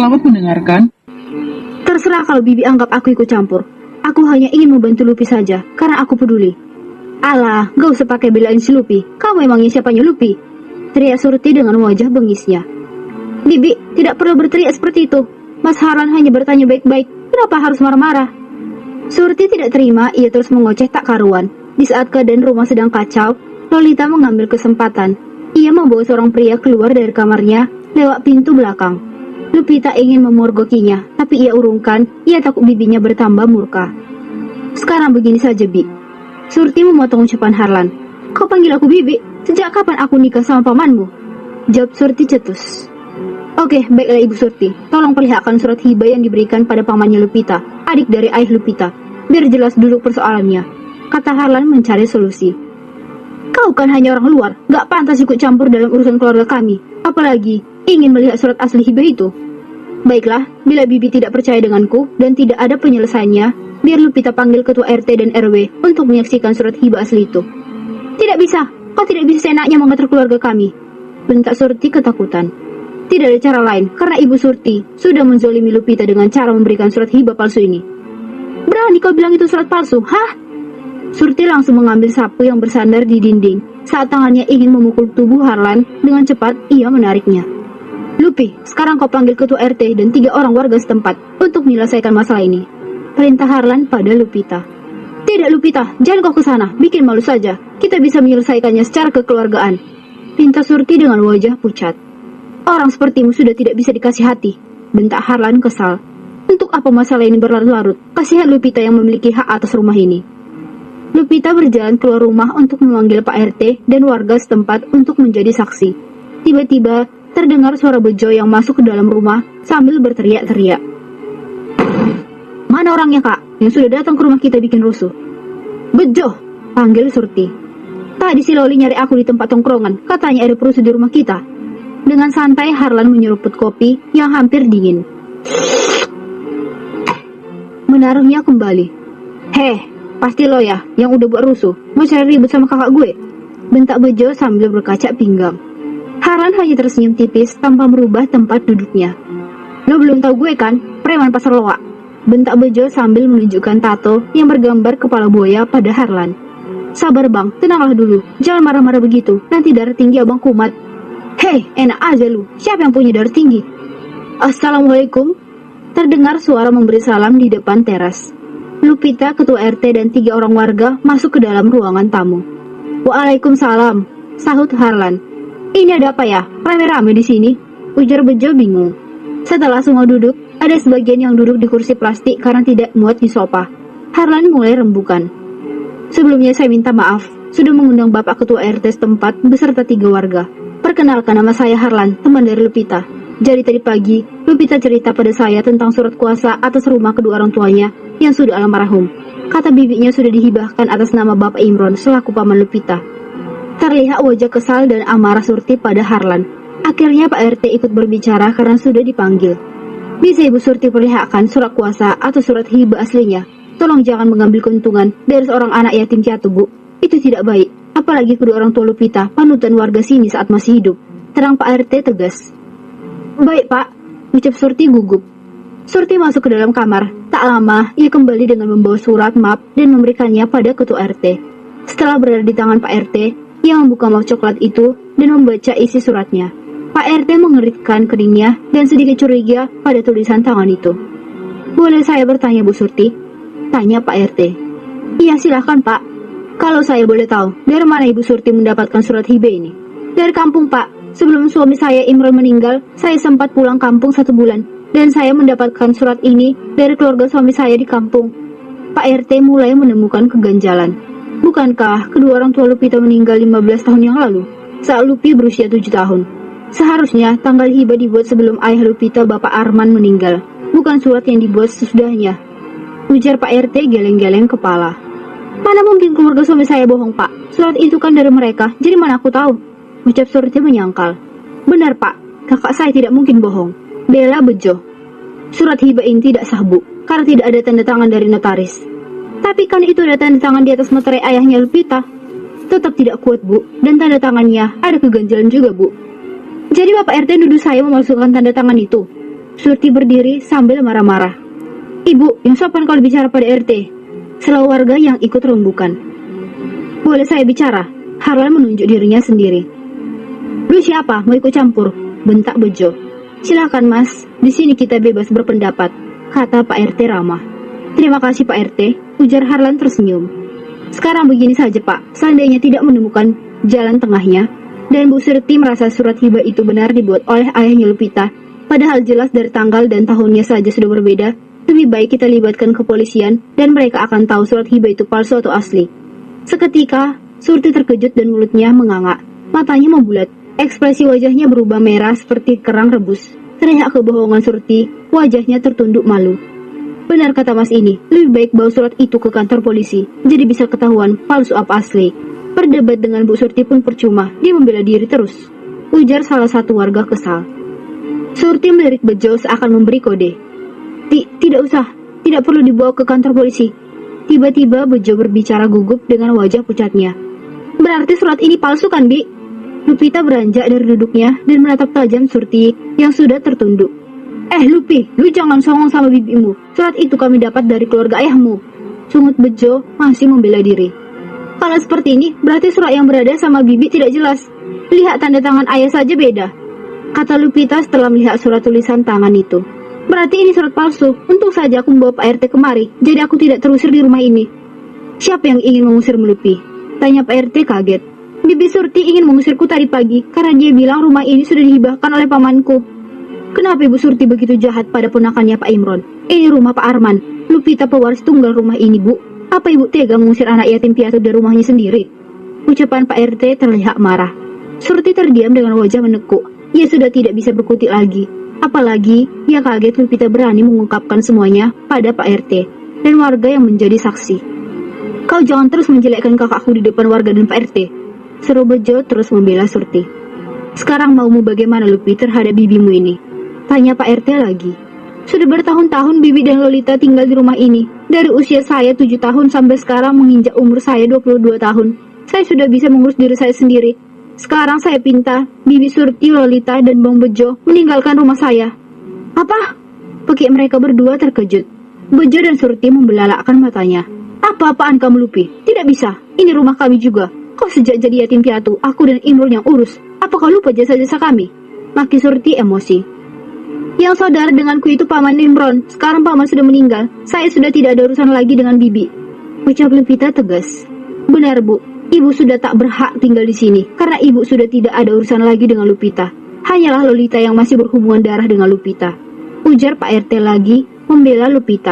Selamat mendengarkan. Terserah kalau Bibi anggap aku ikut campur. Aku hanya ingin membantu Lupi saja, karena aku peduli. Alah, gak usah pakai belain si Lupi. Kamu emangnya siapanya Lupi? Teriak Surti dengan wajah bengisnya. Bibi, tidak perlu berteriak seperti itu. Mas Harlan hanya bertanya baik-baik. Kenapa harus marah-marah? Surti tidak terima, ia terus mengoceh tak karuan. Di saat keadaan rumah sedang kacau, Lolita mengambil kesempatan. Ia membawa seorang pria keluar dari kamarnya lewat pintu belakang. Lupita ingin memorgokinya, tapi ia urungkan. Ia takut bibinya bertambah murka. Sekarang begini saja, Bi. Surti memotong ucapan Harlan. Kau panggil aku Bibi? Sejak kapan aku nikah sama pamanmu? Jawab Surti cetus. Oke, baiklah Ibu Surti. Tolong perlihatkan surat hibah yang diberikan pada pamannya Lupita, adik dari ayah Lupita. Biar jelas dulu persoalannya. Kata Harlan mencari solusi. Kau kan hanya orang luar, gak pantas ikut campur dalam urusan keluarga kami. Apalagi ingin melihat surat asli hibah itu. Baiklah, bila Bibi tidak percaya denganku dan tidak ada penyelesaiannya, biar Lupita panggil ketua RT dan RW untuk menyaksikan surat hibah asli itu. Tidak bisa, kau tidak bisa seenaknya mengatur keluarga kami. Bentak Surti ketakutan. Tidak ada cara lain, karena Ibu Surti sudah menzolimi Lupita dengan cara memberikan surat hibah palsu ini. Berani kau bilang itu surat palsu, hah? Surti langsung mengambil sapu yang bersandar di dinding. Saat tangannya ingin memukul tubuh Harlan, dengan cepat ia menariknya. Lupi, sekarang kau panggil ketua RT dan 3 orang warga setempat untuk menyelesaikan masalah ini. Perintah Harlan pada Lupita. Tidak Lupita, jangan kau ke sana, bikin malu saja. Kita bisa menyelesaikannya secara kekeluargaan. Pinta Surti dengan wajah pucat. Orang sepertimu sudah tidak bisa dikasih hati. Bentak Harlan kesal. Untuk apa masalah ini berlarut-larut? Kasihan Lupita yang memiliki hak atas rumah ini. Lupita berjalan keluar rumah untuk memanggil Pak RT dan warga setempat untuk menjadi saksi. Tiba-tiba terdengar suara Bejo yang masuk ke dalam rumah sambil berteriak-teriak. Mana orangnya kak, yang sudah datang ke rumah kita bikin rusuh? Bejo, panggil Surti. Tadi si Loli nyari aku di tempat tongkrongan, katanya ada perusuh di rumah kita. Dengan santai Harlan menyeruput kopi yang hampir dingin. Menaruhnya kembali. Heh, pasti lo ya yang udah buat rusuh, mau cari ribut sama kakak gue. Bentak Bejo sambil berkaca pinggang. Harlan hanya tersenyum tipis tanpa merubah tempat duduknya. Lo belum tahu gue kan, preman pasar loak. Bentak Bejo sambil menunjukkan tato yang bergambar kepala buaya pada Harlan. Sabar bang, tenanglah dulu, jangan marah-marah begitu, nanti darah tinggi abang kumat. Hei, enak aja lu, siapa yang punya darah tinggi? Assalamualaikum. Terdengar suara memberi salam di depan teras. Lupita, ketua RT dan 3 orang warga masuk ke dalam ruangan tamu. Waalaikumsalam, sahut Harlan. Ini ada apa ya? Rame-rame di sini. Ujar Bejo bingung. Setelah semua duduk, ada sebagian yang duduk di kursi plastik karena tidak muat di sofa. Harlan mulai rembukan. Sebelumnya saya minta maaf, sudah mengundang Bapak Ketua RT setempat beserta 3 warga. Perkenalkan, nama saya Harlan, teman dari Lupita. Jadi tadi pagi, Lupita cerita pada saya tentang surat kuasa atas rumah kedua orang tuanya yang sudah almarhum. Kata bibinya sudah dihibahkan atas nama Bapak Imron selaku paman Lupita. Terlihat wajah kesal dan amarah Surti pada Harlan. Akhirnya Pak RT ikut berbicara karena sudah dipanggil. Bisa Ibu Surti perlihatkan surat kuasa atau surat hibah aslinya? Tolong jangan mengambil keuntungan dari seorang anak yatim piatu, Bu. Itu tidak baik. Apalagi kedua orang tua Lupita, panutan warga sini saat masih hidup. Terang Pak RT tegas. Baik Pak, ucap Surti gugup. Surti masuk ke dalam kamar. Tak lama, ia kembali dengan membawa surat map dan memberikannya pada ketua RT. Setelah berada di tangan Pak RT, ia membuka map coklat itu dan membaca isi suratnya. Pak RT mengeritkan keningnya dan sedikit curiga pada tulisan tangan itu. Boleh saya bertanya Bu Surti? Tanya Pak RT. Iya silahkan Pak. Kalau saya boleh tahu, dari mana Ibu Surti mendapatkan surat hibah ini? Dari kampung Pak. Sebelum suami saya Imron meninggal, saya sempat pulang kampung 1 bulan. Dan saya mendapatkan surat ini dari keluarga suami saya di kampung. Pak RT mulai menemukan keganjalan. Bukankah kedua orang tua Lupita meninggal 15 tahun yang lalu, saat Lupi berusia 7 tahun? Seharusnya tanggal hibah dibuat sebelum ayah Lupita, Bapak Arman, meninggal, bukan surat yang dibuat sesudahnya. Ujar Pak RT geleng-geleng kepala. Mana mungkin keluarga suami saya bohong Pak, surat itu kan dari mereka, jadi mana aku tahu? Ucap Surti menyangkal. Benar Pak, kakak saya tidak mungkin bohong. Bela Bejo. Surat hibah ini tidak sah Bu, karena tidak ada tanda tangan dari notaris. Tapi kan itu ada tanda tangan di atas materai ayahnya Lupita. Tetap tidak kuat Bu, dan tanda tangannya ada keganjalan juga Bu. Jadi Bapak RT nuduh saya memasukkan tanda tangan itu. Surti berdiri sambil marah-marah. Ibu, yang sopan kalau bicara pada RT. Selalu warga yang ikut rembukan. Boleh saya bicara? Harlan menunjuk dirinya sendiri. Lu siapa? Mau ikut campur? Bentak Bejo. Silakan mas, di sini kita bebas berpendapat, kata Pak RT ramah. Terima kasih Pak RT, ujar Harlan tersenyum. Sekarang begini saja Pak, seandainya tidak menemukan jalan tengahnya, dan Bu Surti merasa surat hibah itu benar dibuat oleh ayahnya Lupita, padahal jelas dari tanggal dan tahunnya saja sudah berbeda, lebih baik kita libatkan kepolisian dan mereka akan tahu surat hibah itu palsu atau asli. Seketika, Surti terkejut dan mulutnya menganga, matanya membulat, ekspresi wajahnya berubah merah seperti kerang rebus. Teriak kebohongan Surti, wajahnya tertunduk malu. Benar kata mas ini, lebih baik bawa surat itu ke kantor polisi, jadi bisa ketahuan palsu apa asli. Berdebat dengan Bu Surti pun percuma, dia membela diri terus, ujar salah satu warga kesal. Surti melirik Bejo seakan memberi kode. Tidak usah, tidak perlu dibawa ke kantor polisi. Tiba-tiba Bejo berbicara gugup dengan wajah pucatnya. Berarti surat ini palsu kan, Bi? Lupita beranjak dari duduknya dan menatap tajam Surti yang sudah tertunduk. Lupi, lu jangan songong sama bibimu. Surat itu kami dapat dari keluarga ayahmu. Sungut Bejo masih membela diri. Kalau seperti ini, berarti surat yang berada sama bibi tidak jelas. Lihat tanda tangan ayah saja beda, kata Lupita setelah melihat surat tulisan tangan itu. Berarti ini surat palsu. Untung saja aku membawa Pak RT kemari, jadi aku tidak terusir di rumah ini. Siapa yang ingin mengusir Lupi? Tanya Pak RT kaget. Bibi Surti ingin mengusirku tadi pagi karena dia bilang rumah ini sudah dihibahkan oleh pamanku. Kenapa Ibu Surti begitu jahat pada ponakannya Pak Imron? Ini rumah Pak Arman. Lupita pewaris tunggal rumah ini, Bu. Apa Ibu tega mengusir anak yatim piatu dari rumahnya sendiri? Ucapan Pak RT terlihat marah. Surti terdiam dengan wajah menekuk. Ia sudah tidak bisa berkutik lagi. Apalagi ia kaget Lupita berani mengungkapkan semuanya pada Pak RT dan warga yang menjadi saksi. Kau jangan terus menjelekkan kakakku di depan warga dan Pak RT, seru Bejo terus membela Surti. Sekarang maumu bagaimana Lupi terhadap bibimu ini? Tanya Pak RT lagi. Sudah bertahun-tahun Bibi dan Lolita tinggal di rumah ini. Dari usia saya 7 tahun sampai sekarang menginjak umur saya 22 tahun. Saya sudah bisa mengurus diri saya sendiri. Sekarang saya pinta Bibi Surti, Lolita, dan Bang Bejo meninggalkan rumah saya. Apa? Pekik mereka berdua terkejut. Bejo dan Surti membelalakkan matanya. Apa-apaan kamu Lupi? Tidak bisa. Ini rumah kami juga. Kau sejak jadi yatim piatu, aku dan Imrul yang urus. Apa kau lupa jasa-jasa kami? Maki Surti emosi. Yang saudara denganku itu Paman Imron. Sekarang Paman sudah meninggal. Saya sudah tidak ada urusan lagi dengan Bibi. Ucap Lupita tegas. Benar Bu, Ibu sudah tak berhak tinggal di sini karena Ibu sudah tidak ada urusan lagi dengan Lupita. Hanyalah Lolita yang masih berhubungan darah dengan Lupita. Ujar Pak RT lagi membela Lupita.